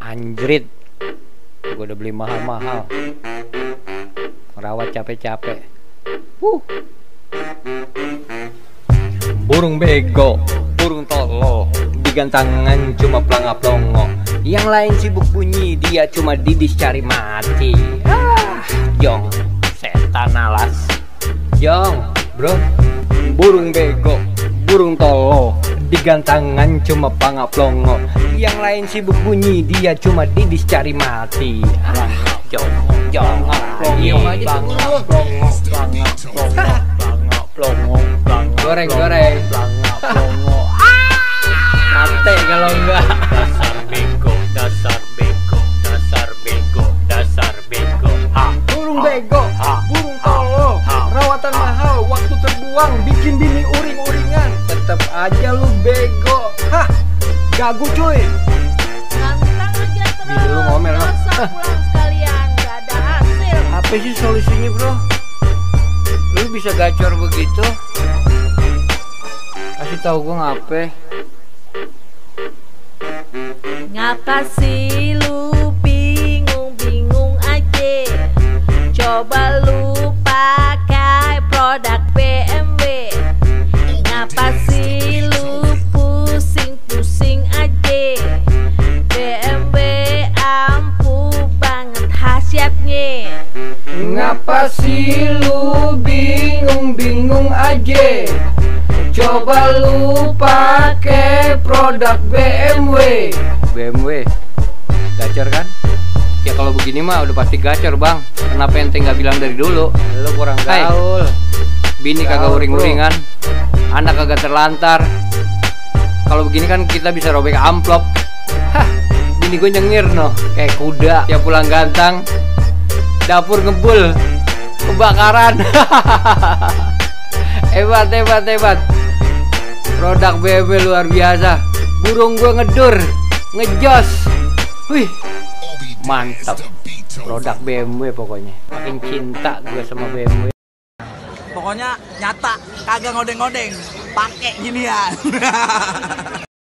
Anjrit, gue udah beli mahal-mahal, merawat capek-capek. Burung bego, burung tolol, digantangan cuma pelangap-longo. Yang lain sibuk bunyi, dia cuma didis cari mati. Jong, setan alas. Jong, bro, burung bego, burung tolol, digantangan cuma pelangap longo. Yang lain sibuk bunyi, dia cuma didis cari mati. Jong, goreng, mate kalau enggak. Dasar bego. Burung bego, burung tolol, rawatan mahal, waktu terbuang, bikin bini uring-uringan. Tetep aja lu bego. Gagu cuy. Nantang aja terus. Bini lu ngomel loh. Pulang sekalian, gak ada hasil. Apa sih solusinya, bro? Lu bisa gacor begitu? Kasih tahu gua ngape. Ngapa sih lu bingung aja? Coba lu pakai produk BMW. Ngapa sih lu pusing aja? BMW ampuh banget khasiatnya. Ngapa sih lu bingung aja? Coba lu pakai produk BMW. BMW gacor kan? Ya kalau begini mah udah pasti gacor, Bang. Kenapa ente nggak bilang dari dulu? Lu kurang gaul. Bini kagak uring-uringan, anak kagak terlantar. Kalau begini kan kita bisa robek amplop. Bini gue nyengir noh, kayak kuda. Tiap pulang gantang, dapur ngebul, kebakaran. Hebat. Produk BMW luar biasa. Burung gue ngedur, ngejos. Wih, mantap. Produk BMW pokoknya. Makin cinta gue sama BMW. Pokoknya nyata, kagak ngodeng-ngodeng, pakai ginian.